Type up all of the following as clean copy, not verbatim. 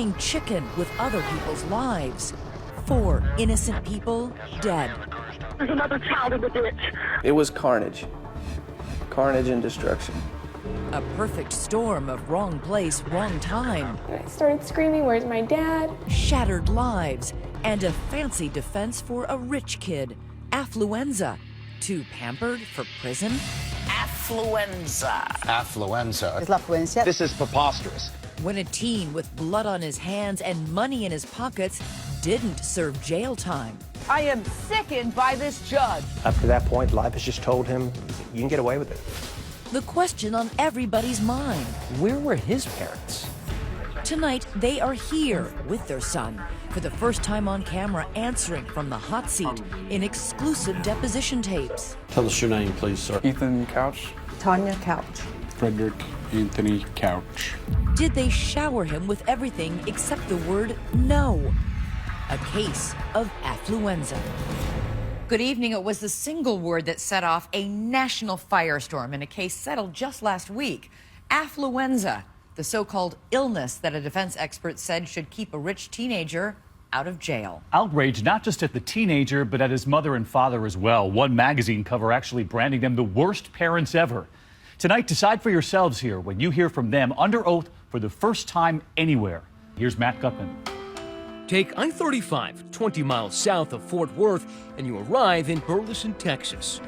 playing chicken with other people's lives. 4 innocent people dead. There's another child in the ditch. It was carnage. Carnage and destruction. A perfect storm of wrong place, wrong time. I started screaming, "Where's my dad?" Shattered lives, and a fancy defense for a rich kid. Affluenza. Too pampered for prison? Affluenza. Affluenza. Es la affluencia. This is preposterous. When a teen with blood on his hands and money in his pockets didn't serve jail time. I am sickened by this judge. Up to that point, life has just told him, you can get away with it. The question on everybody's mind. Where were his parents? Tonight, they are here with their son, for the first time on camera answering from the hot seat in exclusive deposition tapes. Tell us your name, please, sir. Ethan Couch. Tanya Couch. Frederick Anthony Couch. Did they shower him with everything except the word no? A case of affluenza. Good evening. It was the single word that set off a national firestorm in a case settled just last week. Affluenza, the so-called illness that a defense expert said should keep a rich teenager out of jail. Outrage not just at the teenager, but at his mother and father as well. One magazine cover actually branding them the worst parents ever. Tonight, decide for yourselves here when you hear from them under oath for the first time anywhere. Here's Matt Gutman. Take I-35 20 miles south of Fort Worth and you arrive in Burleson, Texas.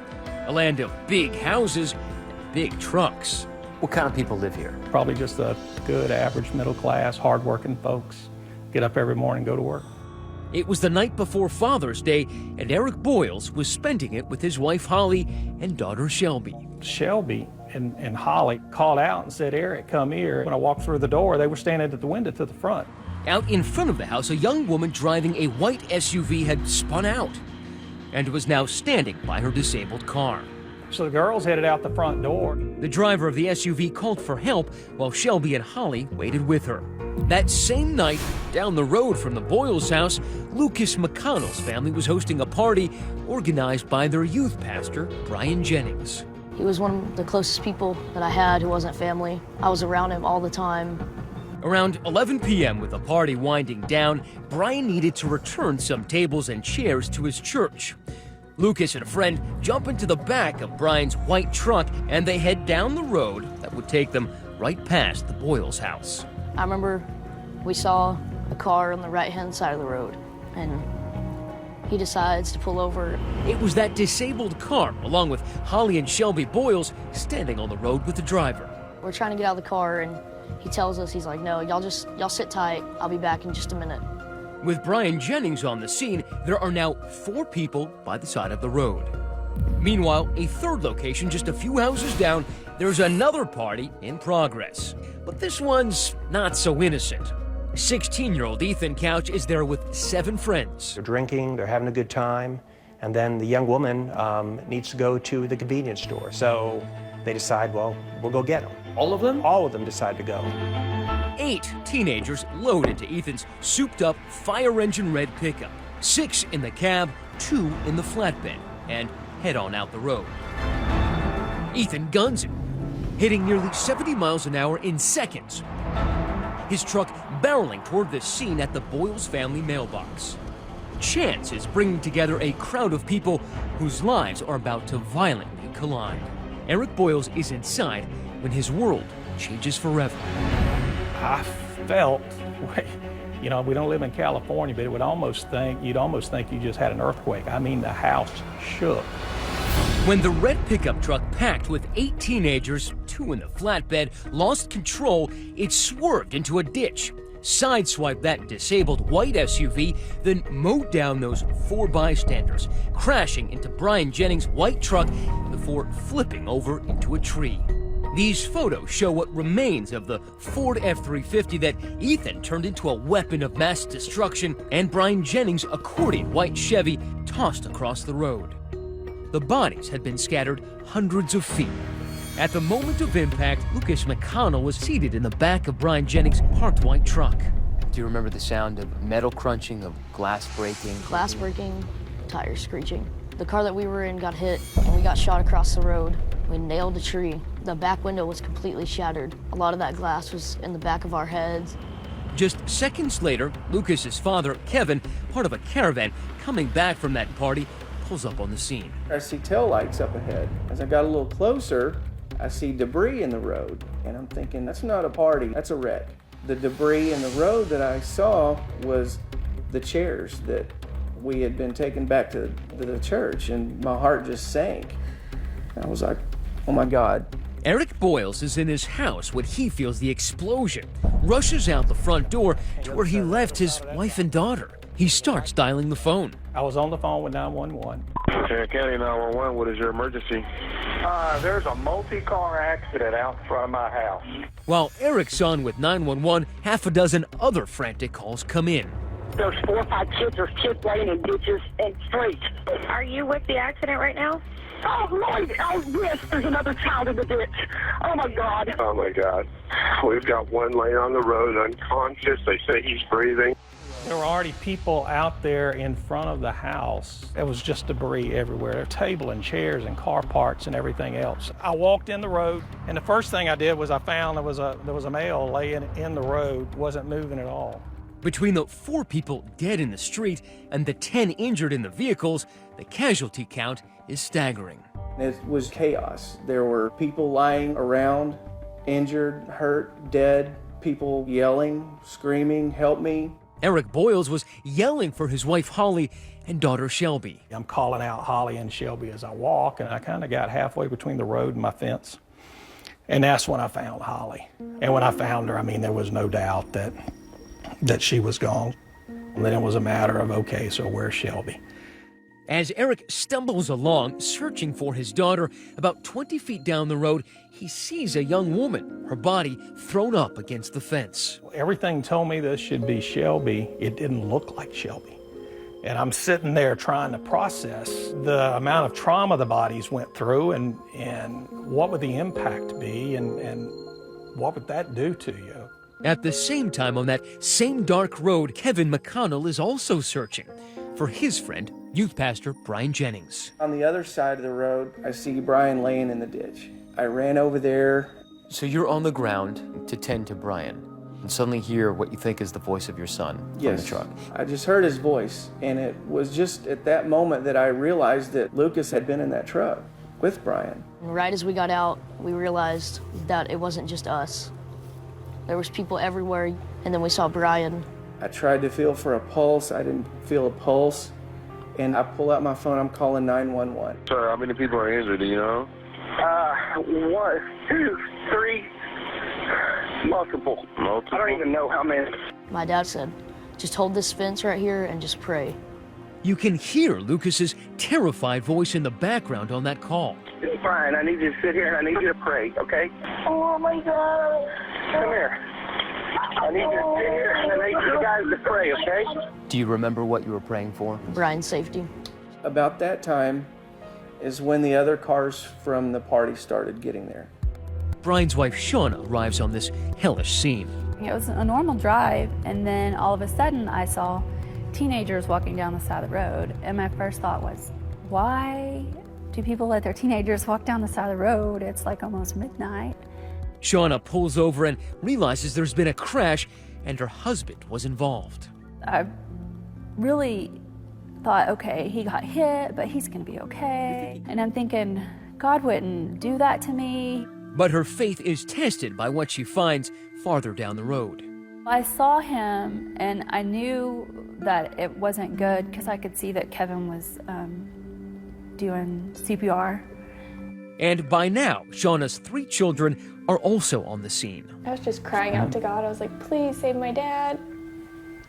A land of big houses and big trucks. What kind of people live here? Probably just a good, average, middle class, hardworking folks. Get up every morning, go to work. It was the night before Father's Day, and Eric Boyles was spending it with his wife Holly and daughter Shelby. Shelby and Holly called out and said, "Eric, come here." When I walked through the door, they were standing at the window to the front. Out in front of the house, a young woman driving a white SUV had spun out and was now standing by her disabled car. So the girls headed out the front door. The driver of the SUV called for help while Shelby and Holly waited with her. That same night, down the road from the Boyles house, Lucas McConnell's family was hosting a party organized by their youth pastor, Brian Jennings. He was one of the closest people that I had who wasn't family. I was around him all the time. Around 11 p.m., with the party winding down, Brian needed to return some tables and chairs to his church. Lucas and a friend jump into the back of Brian's white truck and they head down the road that would take them right past the Boyles house. I remember we saw a car on the right-hand side of the road, and he decides to pull over. It was that disabled car, along with Holly and Shelby Boyles, standing on the road with the driver. We're trying to get out of the car, and he tells us, he's like, "No, y'all sit tight. I'll be back in just a minute." With Brian Jennings on the scene, there are now 4 people by the side of the road. Meanwhile, a third location just a few houses down, there's another party in progress. But this one's not so innocent. 16-year-old Ethan Couch is there with 7 friends. They're drinking, they're having a good time, and then the young woman needs to go to the convenience store. So they decide, well, we'll go get them. All of them? All of them decide to go. 8 teenagers load into Ethan's souped-up fire engine red pickup. 6 in the cab, 2 in the flatbed, and head on out the road. Ethan guns it, hitting nearly 70 miles an hour in seconds. His truck barreling toward the scene at the Boyles family mailbox. Chance is bringing together a crowd of people whose lives are about to violently collide. Eric Boyles is inside when his world changes forever. I felt, you know, we don't live in California, but you'd almost think you just had an earthquake. I mean, the house shook. When the red pickup truck packed with 8 teenagers, 2 in the flatbed, lost control, it swerved into a ditch, sideswiped that disabled white SUV, then mowed down those 4 bystanders, crashing into Brian Jennings' white truck before flipping over into a tree. These photos show what remains of the Ford F-350 that Ethan turned into a weapon of mass destruction, and Brian Jennings' accordion white Chevy tossed across the road. The bodies had been scattered hundreds of feet. At the moment of impact, Lucas McConnell was seated in the back of Brian Jennings' parked white truck. Do you remember the sound of metal crunching, of glass breaking? Glass breaking, tires screeching. The car that we were in got hit, and we got shot across the road. We nailed a tree. The back window was completely shattered. A lot of that glass was in the back of our heads. Just seconds later, Lucas's father, Kevin, part of a caravan coming back from that party, pulls up on the scene. I see taillights up ahead. As I got a little closer, I see debris in the road, and I'm thinking, that's not a party, that's a wreck. The debris in the road that I saw was the chairs that we had been taken back to the church, and my heart just sank. I was like, oh my God. Eric Boyles is in his house when he feels the explosion, rushes out the front door to where he left his wife and daughter. He starts dialing the phone. I was on the phone with 911. County 911, what is your emergency? There's a multi-car accident out in front of my house. While Eric's on with 911, half a dozen other frantic calls come in. There's 4 or 5 kids. There's kids laying in ditches and streets. Are you with the accident right now? Oh, Lord. Oh, yes. There's another child in the ditch. Oh, my God. Oh, my God. We've got one laying on the road unconscious. They say he's breathing. There were already people out there in front of the house. It was just debris everywhere. There were table and chairs and car parts and everything else. I walked in the road, and the first thing I did was I found there was a male laying in the road, wasn't moving at all. Between the 4 people dead in the street and the 10 injured in the vehicles, the casualty count is staggering. It was chaos. There were people lying around, injured, hurt, dead, people yelling, screaming, help me. Eric Boyles was yelling for his wife Holly and daughter Shelby. I'm calling out Holly and Shelby as I walk, and I kind of got halfway between the road and my fence. And that's when I found Holly. And when I found her, I mean, there was no doubt that she was gone. And then it was a matter of, okay, so where's Shelby? As Eric stumbles along, searching for his daughter, about 20 feet down the road, he sees a young woman, her body thrown up against the fence. Everything told me this should be Shelby. It didn't look like Shelby. And I'm sitting there trying to process the amount of trauma the bodies went through and what would the impact be and what would that do to you? At the same time, on that same dark road, Kevin McConnell is also searching for his friend, youth pastor Brian Jennings. On the other side of the road, I see Brian laying in the ditch. I ran over there. So you're on the ground to tend to Brian and suddenly hear what you think is the voice of your son from the truck. I just heard his voice, and it was just at that moment that I realized that Lucas had been in that truck with Brian. Right as we got out, we realized that it wasn't just us. There was people everywhere, and then we saw Brian. I tried to feel for a pulse. I didn't feel a pulse. And I pull out my phone, I'm calling 911. Sir, how many people are injured, do you know? 1, 2, 3, multiple. I don't even know how many. My dad said, just hold this fence right here and just pray. You can hear Lucas's terrified voice in the background on that call. Hey, Brian, I need you to sit here and I need you to pray, okay? Oh, my God. Come here. I need you to sit here and I need you guys to pray, okay? Do you remember what you were praying for? Brian's safety. About that time is when the other cars from the party started getting there. Brian's wife Shauna arrives on this hellish scene. It was a normal drive, and then all of a sudden I saw teenagers walking down the side of the road, and my first thought was, why do people let their teenagers walk down the side of the road? It's like almost midnight. Shauna pulls over and realizes there's been a crash and her husband was involved. I really thought, okay, he got hit, but he's gonna be okay. And I'm thinking, God wouldn't do that to me. But her faith is tested by what she finds farther down the road. I saw him and I knew that it wasn't good because I could see that Kevin was doing CPR. And by now, Shauna's 3 children are also on the scene. I was just crying out to God. I was like, please save my dad.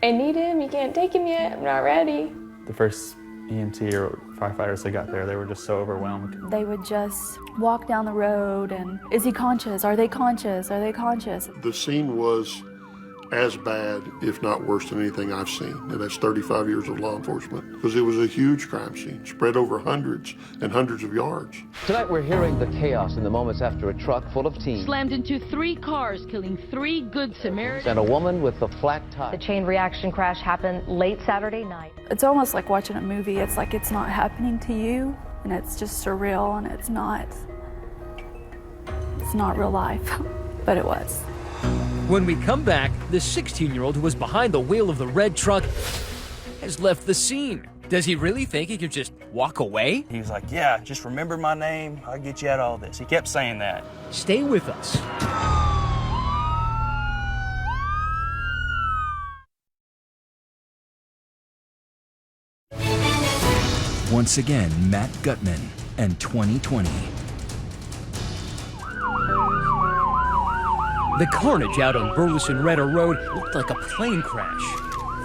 I need him. You can't take him yet. I'm not ready. The first EMT or firefighters that got there, they were just so overwhelmed. They would just walk down the road and, is he conscious? Are they conscious? Are they conscious? The scene was as bad, if not worse than anything I've seen, and that's 35 years of law enforcement, because it was a huge crime scene, spread over hundreds and hundreds of yards. Tonight we're hearing the chaos in the moments after a truck full of teens slammed into 3 cars, killing 3 Good Samaritans and a woman with a flat tire. The chain reaction crash happened late Saturday night. It's almost like watching a movie. It's like it's not happening to you, and it's just surreal, and it's not real life, but it was. When we come back, the 16-year-old who was behind the wheel of the red truck has left the scene. Does he really think he could just walk away? He was like, yeah, just remember my name. I'll get you out of all this. He kept saying that. Stay with us. Once again, Matt Gutman and 2020. The carnage out on Burleson Redder Road looked like a plane crash.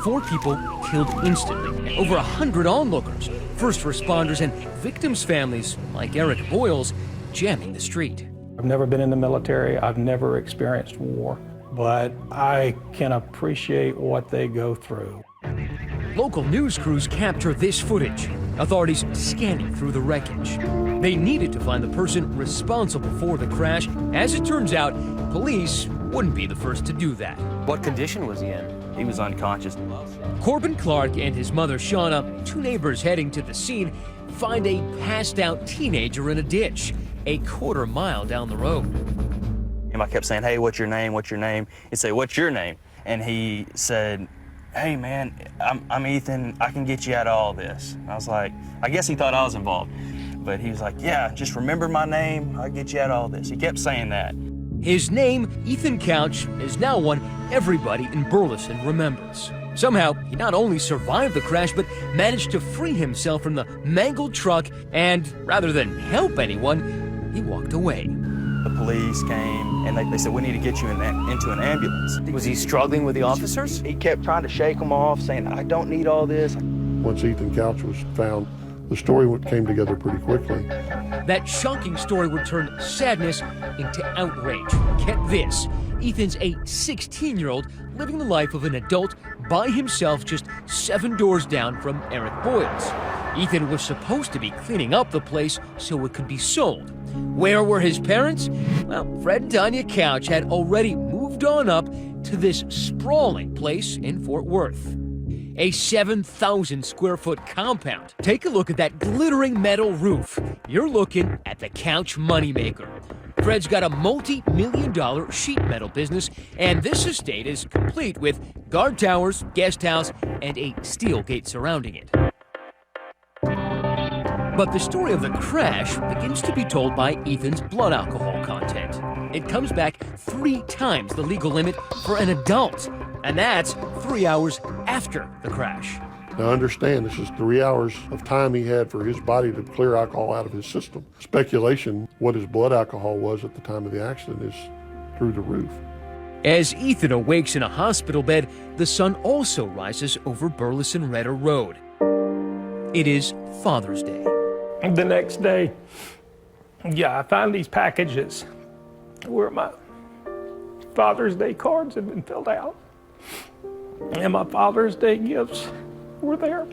4 people killed instantly, and over 100 onlookers, first responders, and victims' families, like Eric Boyle's, jamming the street. I've never been in the military. I've never experienced war, but I can appreciate what they go through. Local news crews capture this footage. Authorities scanning through the wreckage. They needed to find the person responsible for the crash. As it turns out, police wouldn't be the first to do that. What condition was he in? He was unconscious. Corbin Clark and his mother Shauna, 2 neighbors heading to the scene, find a passed-out teenager in a ditch, a quarter mile down the road. And I kept saying, hey, what's your name? What's your name? He'd say, what's your name? And he said, hey, man, I'm Ethan. I can get you out of all this. And I was like, I guess he thought I was involved. But he was like, yeah, just remember my name. I'll get you out of all this. He kept saying that. His name, Ethan Couch, is now one everybody in Burleson remembers. Somehow, he not only survived the crash, but managed to free himself from the mangled truck, and rather than help anyone, he walked away. The police came, and they said, we need to get you into an ambulance. Was he struggling with the officers? He kept trying to shake them off, saying, I don't need all this. Once Ethan Couch was found, the story came together pretty quickly. That shocking story would turn sadness into outrage. Get this, Ethan's a 16-year-old living the life of an adult by himself just 7 doors down from Eric Boyle's. Ethan was supposed to be cleaning up the place so it could be sold. Where were his parents? Well, Fred and Tanya Couch had already moved on up to this sprawling place in Fort Worth. A 7,000 square foot compound. Take a look at that glittering metal roof. You're looking at the Couch moneymaker. Fred's got a multi-million-dollar sheet metal business, and this estate is complete with guard towers, guest house, and a steel gate surrounding it. But the story of the crash begins to be told by Ethan's blood alcohol content. It comes back 3 times the legal limit for an adult, and that's 3 hours after the crash. Now understand, this is 3 hours of time he had for his body to clear alcohol out of his system. Speculation, what his blood alcohol was at the time of the accident is through the roof. As Ethan awakes in a hospital bed, the sun also rises over Burleson Redder Road. It is Father's Day. The next day, I find these packages where my Father's Day cards had been filled out. And my Father's Day gifts were there.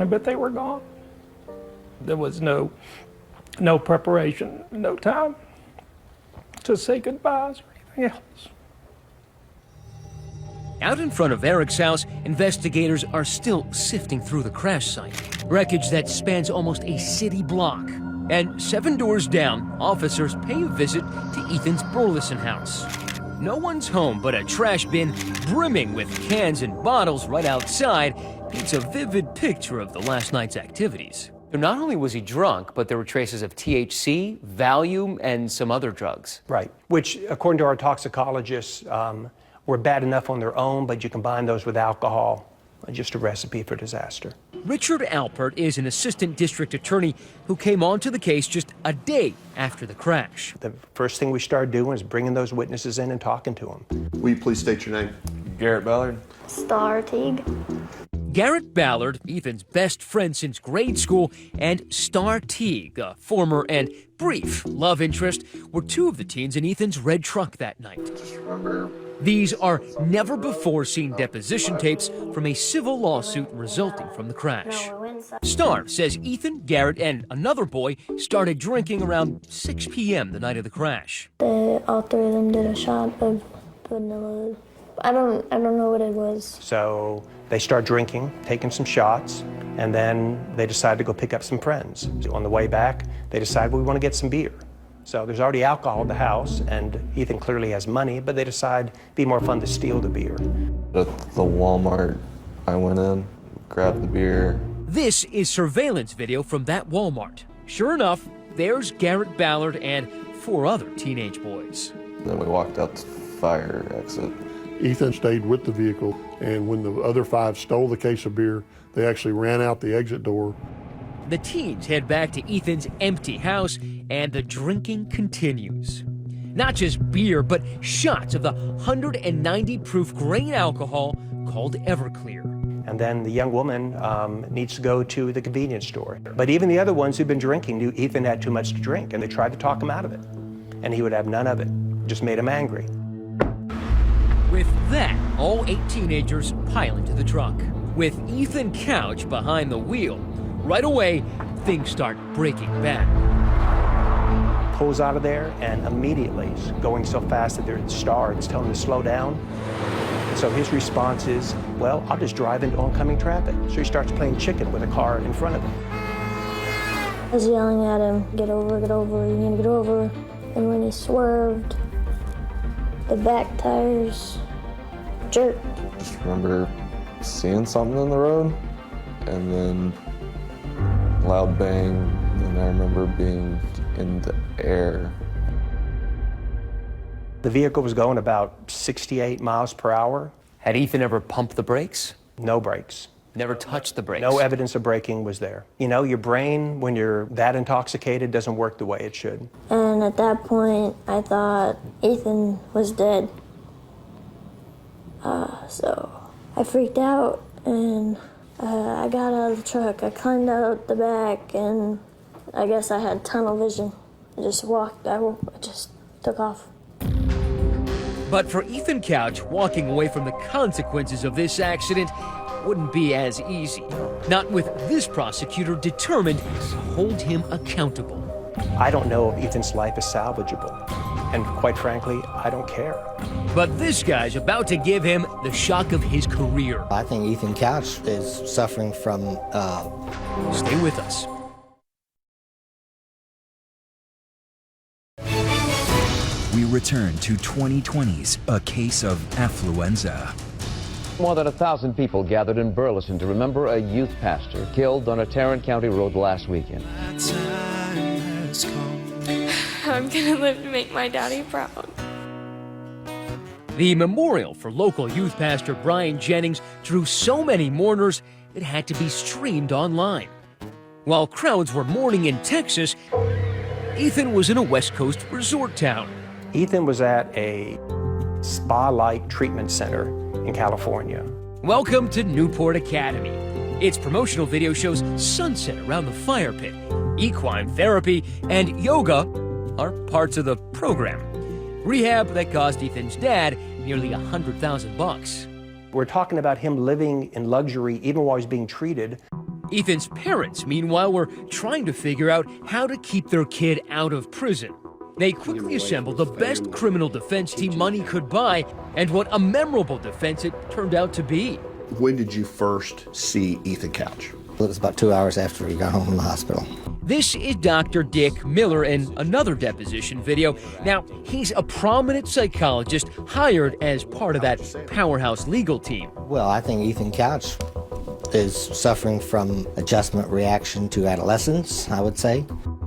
But they were gone. There was no preparation, no time to say goodbyes or anything else. Out in front of Eric's house, investigators are still sifting through the crash site. Wreckage that spans almost a city block. And 7 doors down, officers pay a visit to Ethan's Burleson house. No one's home, but a trash bin brimming with cans and bottles right outside paints a vivid picture of the last night's activities. Not only was he drunk, but there were traces of THC, Valium, and some other drugs. Right, which, according to our toxicologists, were bad enough on their own, but you combine those with alcohol, just a recipe for disaster. Richard Alpert is an assistant district attorney who came onto the case just a day after the crash. The first thing we started doing is bringing those witnesses in and talking to them. Will you please state your name? Garrett Ballard. Star Teague. Garrett Ballard, Ethan's best friend since grade school, and Star Teague, a former and brief love interest, were 2 of the teens in Ethan's red truck that night. These are never-before-seen deposition tapes from a civil lawsuit resulting from the crash. Star says Ethan, Garrett, and another boy started drinking around 6 p.m. the night of the crash. All 3 of them did a shot of vanilla. I don't know what it was. So they start drinking, taking some shots, and then they decide to go pick up some friends. On the way back, they decide, well, we want to get some beer. So there's already alcohol in the house, and Ethan clearly has money, but they decide it'd be more fun to steal the beer. At the Walmart, I went in, grabbed the beer. This is surveillance video from that Walmart. Sure enough, there's Garrett Ballard and 4 other teenage boys. Then we walked out the fire exit. Ethan stayed with the vehicle, and when the other 5 stole the case of beer, they actually ran out the exit door. The teens head back to Ethan's empty house, and the drinking continues. Not just beer, but shots of the 190 proof grain alcohol called Everclear. And then the young woman needs to go to the convenience store. But even the other ones who'd been drinking knew Ethan had too much to drink, and they tried to talk him out of it. And he would have none of it. Just made him angry. With that, all 8 teenagers pile into the truck. With Ethan Couch behind the wheel, right away, things start breaking bad. Pulls out of there, and immediately, going so fast that there's stars telling him to slow down. So his response is, well, I'll just drive into oncoming traffic. So he starts playing chicken with a car in front of him. I was yelling at him, get over, you need to get over. And when he swerved, the back tires jerked. Just remember seeing something in the road, and then loud bang, and I remember being in the air. The vehicle was going about 68 miles per hour. Had Ethan ever pumped the brakes? No brakes. Never touched the brakes? No evidence of braking was there. You know, your brain, when you're that intoxicated, doesn't work the way it should. And at that point, I thought Ethan was dead. So I freaked out, and I got out of the truck. I climbed out the back, and I guess I had tunnel vision. I just took off. But for Ethan Couch, walking away from the consequences of this accident wouldn't be as easy. Not with this prosecutor determined to hold him accountable. I don't know if Ethan's life is salvageable. And quite frankly, I don't care. But this guy's about to give him the shock of his career. I think Ethan Couch is suffering from... Stay with us. We return to 2020's A Case of Affluenza. More than 1,000 people gathered in Burleson to remember a youth pastor killed on a Tarrant County road last weekend. I'm gonna live to make my daddy proud. The memorial for local youth pastor Brian Jennings drew so many mourners it had to be streamed online. While crowds were mourning in Texas, Ethan was in a West Coast resort town. Ethan was at a spa-like treatment center in California. Welcome to Newport Academy. Its promotional video shows sunset around the fire pit. Equine therapy and yoga are parts of the program. Rehab that cost Ethan's dad nearly $100,000. We're talking about him living in luxury even while he's being treated. Ethan's parents, meanwhile, were trying to figure out how to keep their kid out of prison. They quickly assembled the best criminal defense team money could buy, and what a memorable defense it turned out to be. When did you first see Ethan Couch? It was about 2 hours after he got home from the hospital. This is Dr. Dick Miller in another deposition video. Now, he's a prominent psychologist hired as part of that powerhouse legal team. Well, I think Ethan Couch is suffering from adjustment reaction to adolescence, I would say.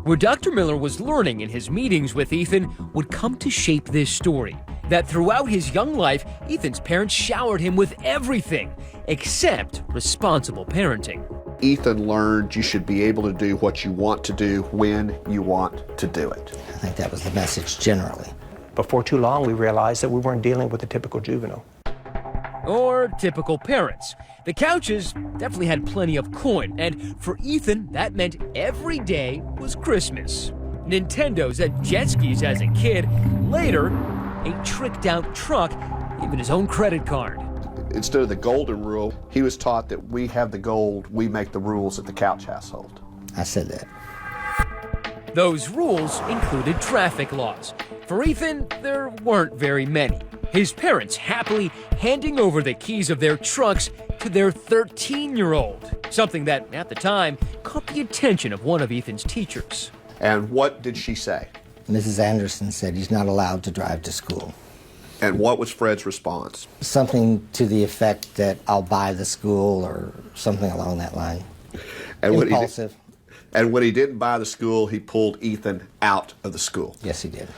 What Dr. Miller was learning in his meetings with Ethan would come to shape this story. That throughout his young life, Ethan's parents showered him with everything except responsible parenting. Ethan learned you should be able to do what you want to do when you want to do it. I think that was the message generally. Before too long, we realized that we weren't dealing with a typical juvenile. Or typical parents. The Couches definitely had plenty of coin, and for Ethan, that meant every day was Christmas. Nintendos and jet skis as a kid. Later, a tricked-out truck, even his own credit card. Instead of the golden rule, he was taught that we have the gold, we make the rules at the Couch household. I said that. Those rules included traffic laws. For Ethan, there weren't very many. His parents happily handing over the keys of their trucks to their 13-year-old, something that, at the time, caught the attention of one of Ethan's teachers. And what did she say? Mrs. Anderson said he's not allowed to drive to school. And what was Fred's response? Something to the effect that I'll buy the school or something along that line. And Impulsive. And when he didn't buy the school, he pulled Ethan out of the school. Yes, he did.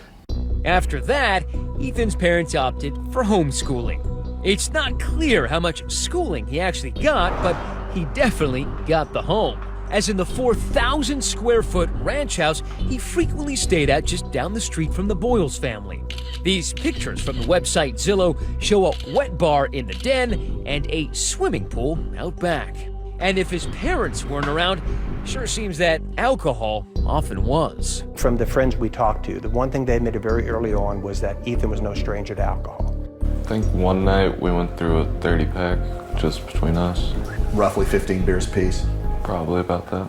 After that, Ethan's parents opted for homeschooling. It's not clear how much schooling he actually got, but he definitely got the home. As in the 4,000 square foot ranch house he frequently stayed at just down the street from the Boyles family. These pictures from the website Zillow show a wet bar in the den and a swimming pool out back. And if his parents weren't around, sure seems that alcohol often was. From the friends we talked to, the one thing they admitted very early on was that Ethan was no stranger to alcohol. I think one night we went through a 30-pack just between us. Roughly 15 beers apiece. Probably about that.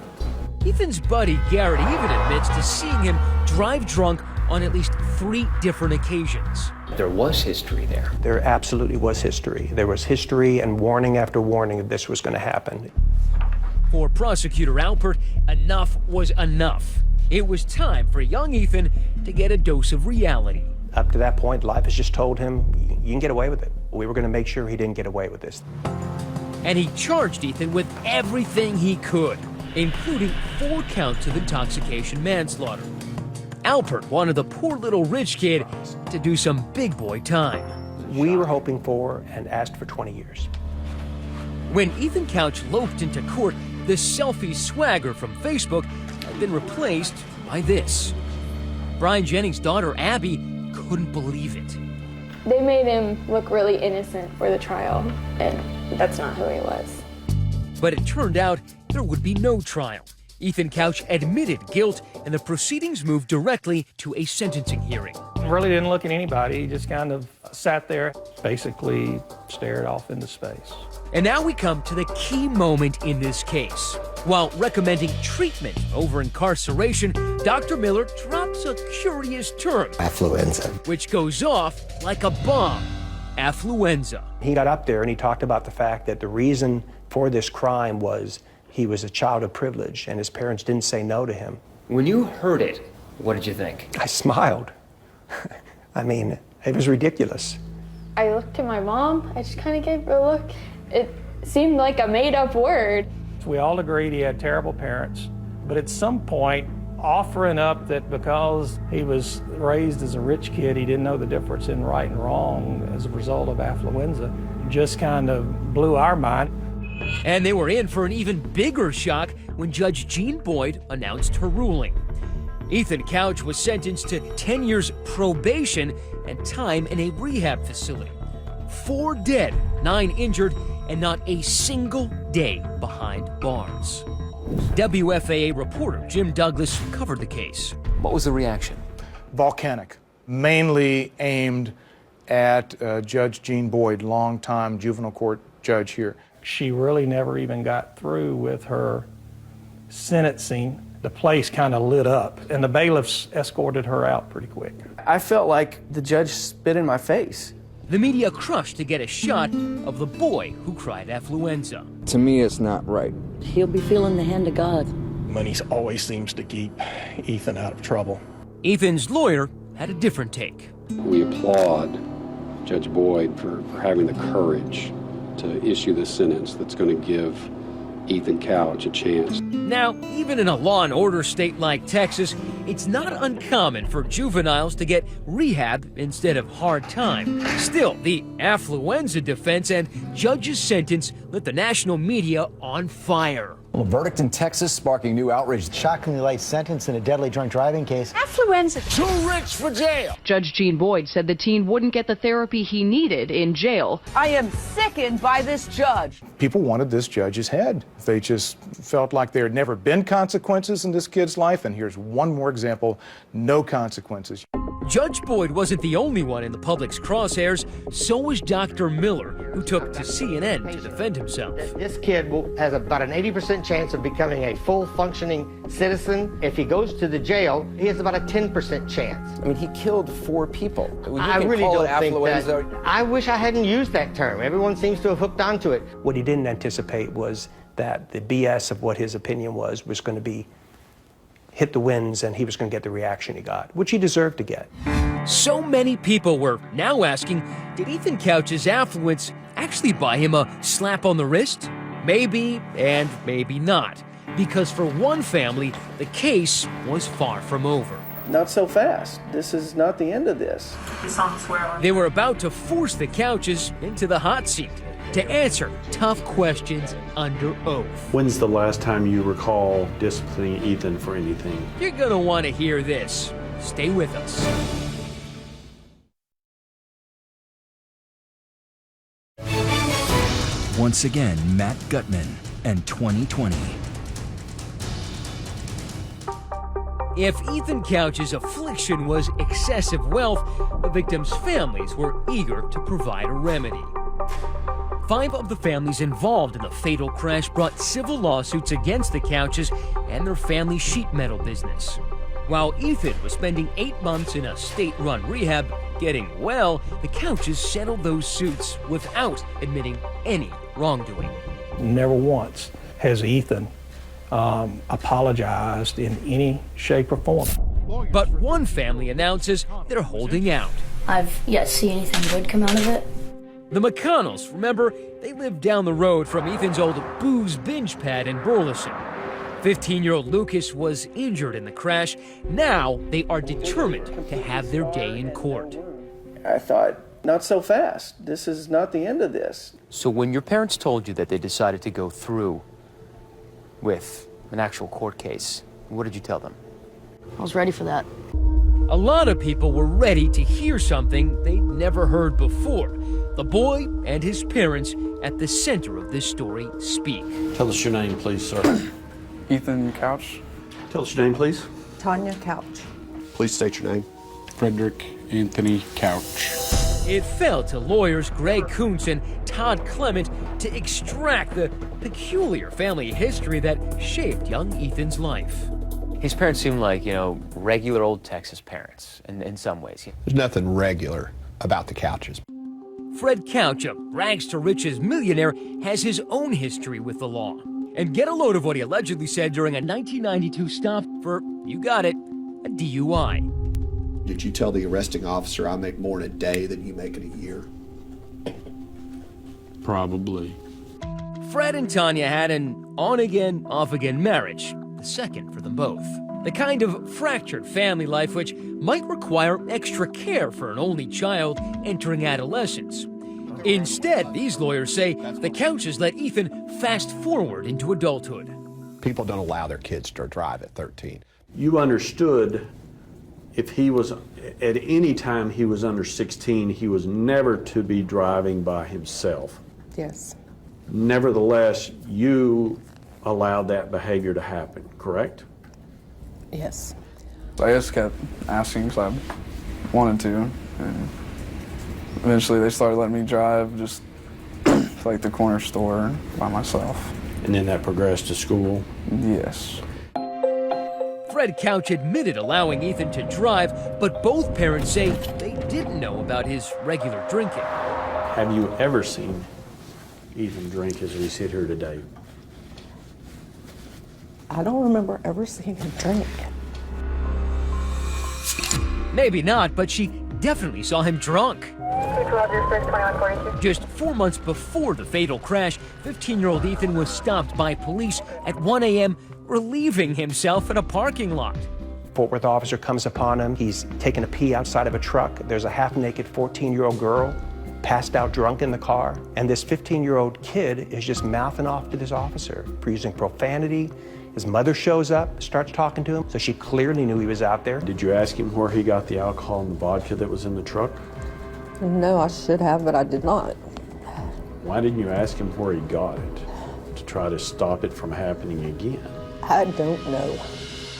Ethan's buddy Garrett even admits to seeing him drive drunk on at least 3 different occasions. There was history there. There absolutely was history. There was history and warning after warning that this was going to happen. For Prosecutor Alpert, enough was enough. It was time for young Ethan to get a dose of reality. Up to that point, life has just told him, you can get away with it. We were going to make sure he didn't get away with this. And he charged Ethan with everything he could, including 4 counts of intoxication manslaughter. Alpert wanted the poor little rich kid to do some big boy time. We were hoping for and asked for 20 years. When Ethan Couch loped into court, the selfie swagger from Facebook had been replaced by this. Brian Jennings' daughter, Abby, couldn't believe it. They made him look really innocent for the trial, and that's not who he was. But it turned out there would be no trial. Ethan Couch admitted guilt, and the proceedings moved directly to a sentencing hearing. Really didn't look at anybody. He just kind of sat there, basically stared off into space. And now we come to the key moment in this case. While recommending treatment over incarceration, Dr. Miller drops a curious term. Affluenza. Which goes off like a bomb. Affluenza. He got up there and he talked about the fact that the reason for this crime was he was a child of privilege and his parents didn't say no to him. When you heard it, what did you think? I smiled. I mean, it was ridiculous. I looked to my mom. I just kind of gave her a look. It seemed like a made-up word. We all agreed he had terrible parents, but at some point, offering up that because he was raised as a rich kid, he didn't know the difference in right and wrong as a result of affluenza, just kind of blew our mind. And they were in for an even bigger shock when Judge Jean Boyd announced her ruling. Ethan Couch was sentenced to 10 years probation and time in a rehab facility. 4 dead, 9 injured, and not a single day behind bars. WFAA reporter Jim Douglas covered the case. What was the reaction? Volcanic, mainly aimed at Judge Jean Boyd, longtime juvenile court judge here. She really never even got through with her sentencing. The place kind of lit up, and the bailiffs escorted her out pretty quick. I felt like the judge spit in my face. The media crushed to get a shot of the boy who cried affluenza. To me, it's not right. He'll be feeling the hand of God. Money always seems to keep Ethan out of trouble. Ethan's lawyer had a different take. We applaud Judge Boyd for having the courage to issue this sentence that's going to give Ethan Couch a chance. Now, even in a law and order state like Texas, it's not uncommon for juveniles to get rehab instead of hard time. Still, the affluenza defense and judge's sentence lit the national media on fire. Well, a verdict in Texas sparking new outrage. Shockingly light sentence in a deadly drunk driving case. Affluenza. Too rich for jail. Judge Jean Boyd said the teen wouldn't get the therapy he needed in jail. I am sickened by this judge. People wanted this judge's head. They just felt like there had never been consequences in this kid's life, and here's one more example, no consequences. Judge Boyd wasn't the only one in the public's crosshairs. So was Dr. Miller, who took to CNN to defend himself. This kid has about an 80% chance of becoming a full functioning citizen. If he goes to the jail, he has about a 10% chance. I mean, he killed 4 people. I really don't think that. I wish I hadn't used that term. Everyone seems to have hooked onto it. What he didn't anticipate was that the BS of what his opinion was going to be hit the winds and he was going to get the reaction he got, which he deserved to get. So many people were now asking, did Ethan Couch's affluence actually buy him a slap on the wrist? Maybe and maybe not, because for one family, the case was far from over. Not so fast. This is not the end of this. They were about to force the Couches into the hot seat to answer tough questions under oath. When's the last time you recall disciplining Ethan for anything? You're gonna want to hear this. Stay with us. Once again, Matt Gutman and 2020. If Ethan Couch's affliction was excessive wealth, the victims' families were eager to provide a remedy. 5 of the families involved in the fatal crash brought civil lawsuits against the Couches and their family sheet metal business. While Ethan was spending 8 months in a state-run rehab getting well, the Couches settled those suits without admitting any wrongdoing. Never once has Ethan apologized in any shape or form. But one family announces they're holding out. I've yet to see anything good come out of it. The McConnells, remember, they lived down the road from Ethan's old booze binge pad in Burleson. 15-year-old Lucas was injured in the crash. Now they are determined to have their day in court. I thought, not so fast. This is not the end of this. So when your parents told you that they decided to go through with an actual court case, what did you tell them? I was ready for that. A lot of people were ready to hear something they'd never heard before. The boy and his parents at the center of this story speak. Tell us your name, please, sir. Ethan Couch. Tell us your name, please. Tanya Couch. Please state your name. Frederick Anthony Couch. It fell to lawyers Greg Kuntz and Todd Clement to extract the peculiar family history that shaped young Ethan's life. His parents seem like, regular old Texas parents in some ways. There's nothing regular about the Couches. Fred Couch, a rags-to-riches millionaire, has his own history with the law. And get a load of what he allegedly said during a 1992 stop for, you got it, a DUI. Did you tell the arresting officer I make more in a day than you make in a year? Probably. Fred and Tanya had an on-again, off-again marriage, the second for them both. The kind of fractured family life which might require extra care for an only child entering adolescence. Instead, these lawyers say the Couches let Ethan fast forward into adulthood. People don't allow their kids to drive at 13. You understood if he was, at any time he was under 16, he was never to be driving by himself. Yes. Nevertheless, you allowed that behavior to happen, correct? Yes. I just kept asking because I wanted to, and eventually they started letting me drive just to like the corner store by myself. And then that progressed to school? Yes. Fred Couch admitted allowing Ethan to drive, but both parents say they didn't know about his regular drinking. Have you ever seen Ethan drink as we sit here today? I don't remember ever seeing him drink. Maybe not, but she definitely saw him drunk. Just 4 months before the fatal crash, 15-year-old Ethan was stopped by police at 1 a.m. relieving himself in a parking lot. Fort Worth officer comes upon him. He's taking a pee outside of a truck. There's a half-naked 14-year-old girl passed out drunk in the car. And this 15-year-old kid is just mouthing off to this officer, using profanity. His mother shows up, starts talking to him, so she clearly knew he was out there. Did you ask him where he got the alcohol and the vodka that was in the truck? No, I should have, but I did not. Why didn't you ask him where he got it to try to stop it from happening again? I don't know.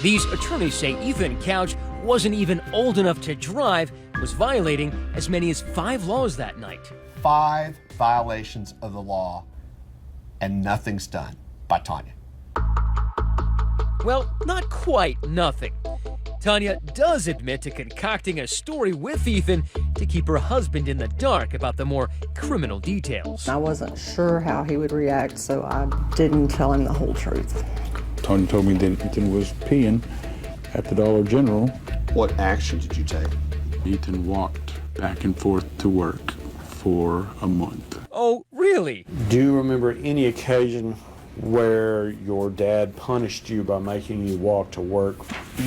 These attorneys say Ethan Couch wasn't even old enough to drive, was violating as many as 5 laws that night. 5 violations of the law, and nothing's done by Tanya. Well, not quite nothing. Tanya does admit to concocting a story with Ethan to keep her husband in the dark about the more criminal details. I wasn't sure how he would react, so I didn't tell him the whole truth. Tanya told me that Ethan was peeing at the Dollar General. What action did you take? Ethan walked back and forth to work for a month. Oh, really? Do you remember any occasion where your dad punished you by making you walk to work?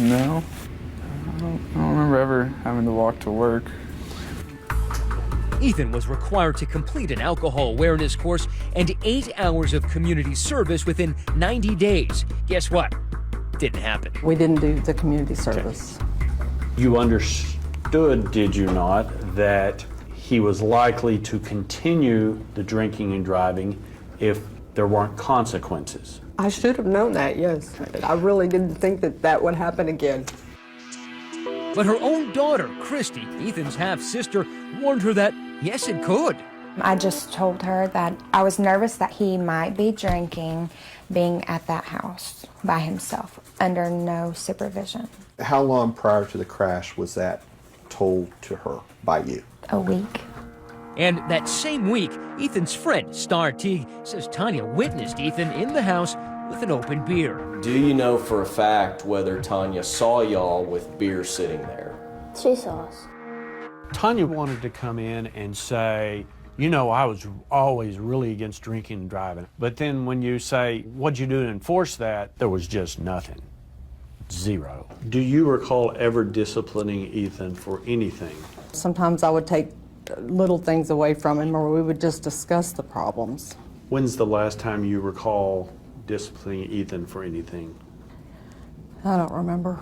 No. I don't remember ever having to walk to work. Ethan was required to complete an alcohol awareness course and 8 hours of community service within 90 days. Guess what? Didn't happen. We didn't do the community service. You understood, did you not, that he was likely to continue the drinking and driving if there weren't consequences? I should have known that, yes. I really didn't think that that would happen again. But her own daughter, Christy, Ethan's half-sister, warned her that, yes, it could. I just told her that I was nervous that he might be drinking, being at that house by himself, under no supervision. How long prior to the crash was that told to her by you? A week. And that same week, Ethan's friend, Star Teague, says Tanya witnessed Ethan in the house with an open beer. Do you know for a fact whether Tanya saw y'all with beer sitting there? She saw us. Tanya wanted to come in and say, you know, I was always really against drinking and driving. But then when you say, what'd you do to enforce that? There was just nothing. Zero. Do you recall ever disciplining Ethan for anything? Sometimes I would take little things away from him, or we would just discuss the problems. When's the last time you recall disciplining Ethan for anything? I don't remember.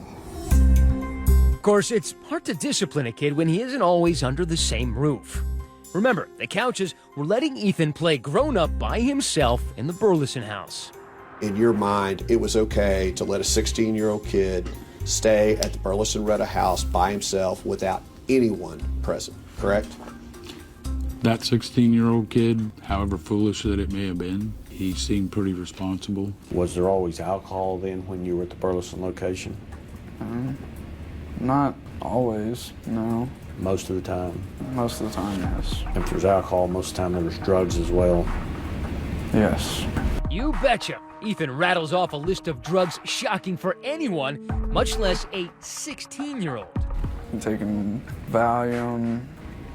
Of course, it's hard to discipline a kid when he isn't always under the same roof. Remember, the Couches were letting Ethan play grown-up by himself in the Burleson house. In your mind, it was okay to let a 16-year-old kid stay at the Burleson Retta house by himself without anyone present, correct? That 16-year-old kid, however foolish that it may have been, he seemed pretty responsible. Was there always alcohol then when you were at the Burleson location? Not always, no. Most of the time? Most of the time, yes. If there's alcohol, most of the time there was drugs as well? Yes. You betcha. Ethan rattles off a list of drugs shocking for anyone, much less a 16-year-old. I'm taking Valium,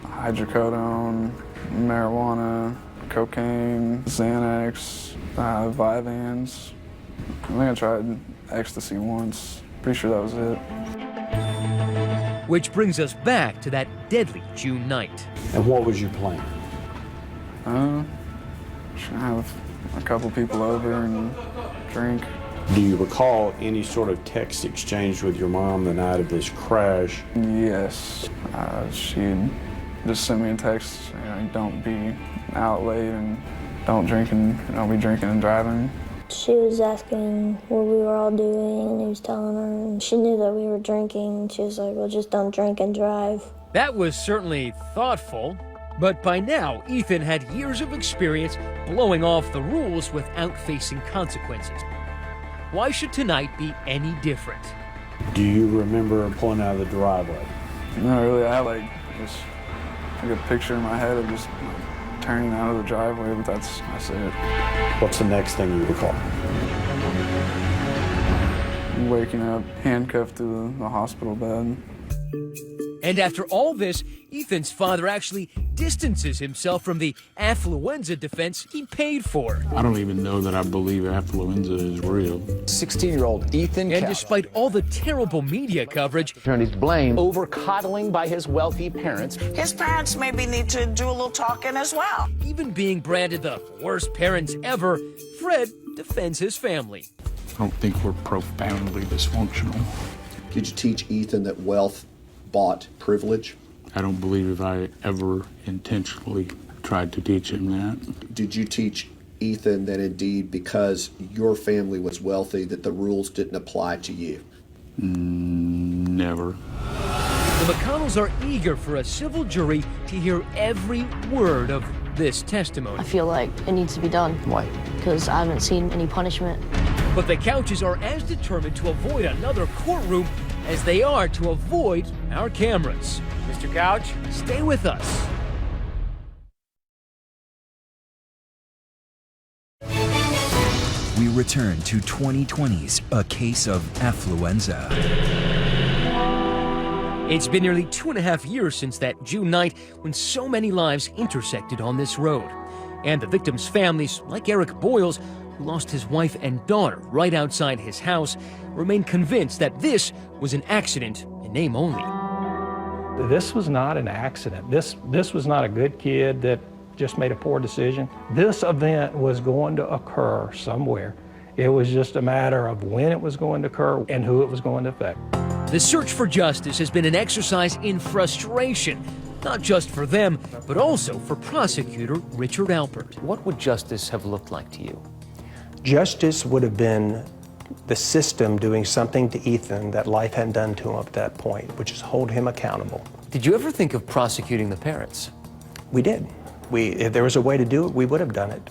hydrocodone, marijuana, cocaine, Xanax, Vyvanse. I think I tried ecstasy once. Pretty sure that was it. Which brings us back to that deadly June night. And what was your plan? Should have a couple people over and drink. Do you recall any sort of text exchange with your mom the night of this crash? Yes. She'd just sent me a text, don't be out late and don't be drinking and driving. She was asking what we were all doing, and he was telling her, and she knew that we were drinking. She was like, well, just don't drink and drive. That was certainly thoughtful, but by now, Ethan had years of experience blowing off the rules without facing consequences. Why should tonight be any different? Do you remember pulling out of the driveway? Not really. I had just a picture in my head of just turning out of the driveway, but that's it. What's the next thing you recall? Waking up handcuffed to the hospital bed. And after all this, Ethan's father actually distances himself from the affluenza defense he paid for. I don't even know that I believe affluenza is real. 16-year-old Ethan And despite all the terrible media coverage, attorneys blame over coddling by his wealthy parents. His parents maybe need to do a little talking as well. Even being branded the worst parents ever, Fred defends his family. I don't think we're profoundly dysfunctional. Did you teach Ethan that wealth bought privilege? I don't believe I ever intentionally tried to teach him that. Did you teach Ethan that indeed because your family was wealthy that the rules didn't apply to you? Never. The McConnells are eager for a civil jury to hear every word of this testimony. I feel like it needs to be done. Why? Because I haven't seen any punishment. But the Couches are as determined to avoid another courtroom as they are to avoid our cameras. Mr. Couch, stay with us. we return to 2020's A Case of Affluenza. It's been nearly 2.5 years since that June night when so many lives intersected on this road. And the victims' families, like Eric Boyle's, who lost his wife and daughter right outside his house, remain convinced that this was an accident in name only. This was not an accident. This was not a good kid that just made a poor decision. This event was going to occur somewhere. It was just a matter of when it was going to occur and who it was going to affect. The search for justice has been an exercise in frustration, not just for them, but also for prosecutor Richard Alpert. What would justice have looked like to you? Justice would have been the system doing something to Ethan that life hadn't done to him up to that point, which is hold him accountable. Did you ever think of prosecuting the parents? We did. If there was a way to do it, we would have done it.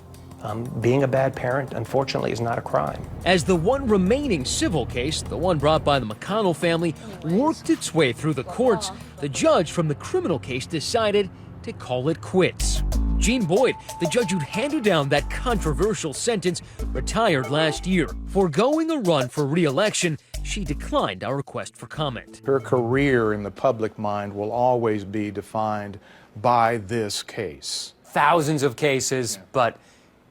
Being a bad parent, unfortunately, is not a crime. As the one remaining civil case, the one brought by the McConnell family, worked its way through the courts, the judge from the criminal case decided to call it quits. Jean Boyd, the judge who'd handed down that controversial sentence, retired last year. Foregoing a run for re-election, she declined our request for comment. Her career in the public mind will always be defined by this case. Thousands of cases, but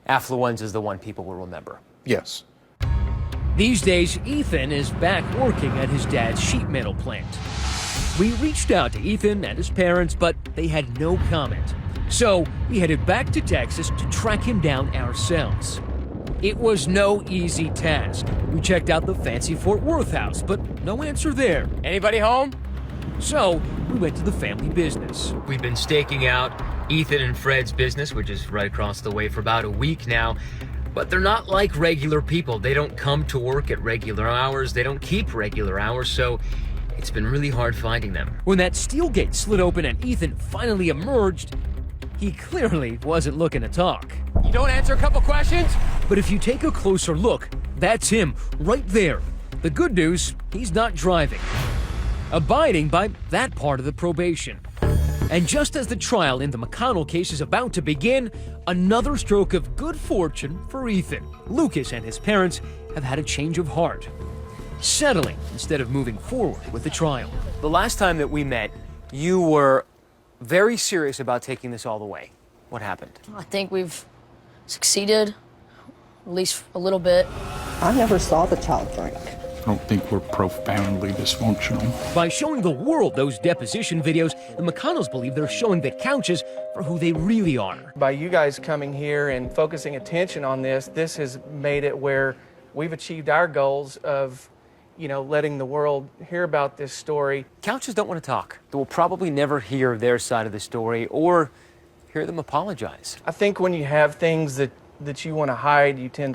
Affluenza is the one people will remember. Yes. These days, Ethan is back working at his dad's sheet metal plant. We reached out to Ethan and his parents, but they had no comment. So we headed back to Texas to track him down ourselves. It was no easy task. We checked out the fancy Fort Worth house, but no answer there. Anybody home? So we went to the family business. We've been staking out Ethan and Fred's business, which is right across the way, for about a week now. But they're not like regular people. They don't come to work at regular hours. They don't keep regular hours, so it's been really hard finding them. When that steel gate slid open and Ethan finally emerged, he clearly wasn't looking to talk. You don't answer a couple questions? But if you take a closer look, that's him, right there. The good news, he's not driving. Abiding by that part of the probation. And just as the trial in the McConnell case is about to begin, another stroke of good fortune for Ethan. Lucas and his parents have had a change of heart, settling instead of moving forward with the trial. The last time that we met, you were very serious about taking this all the way. What happened? I think we've succeeded, at least a little bit. I never saw the child drink. I don't think we're profoundly dysfunctional. By showing the world those deposition videos, the McConnells believe they're showing the Couches for who they really are. By you guys coming here and focusing attention on this, this has made it where we've achieved our goals of, letting the world hear about this story. Couches don't want to talk. They will probably never hear their side of the story or hear them apologize. I think when you have things that you want to hide, you tend to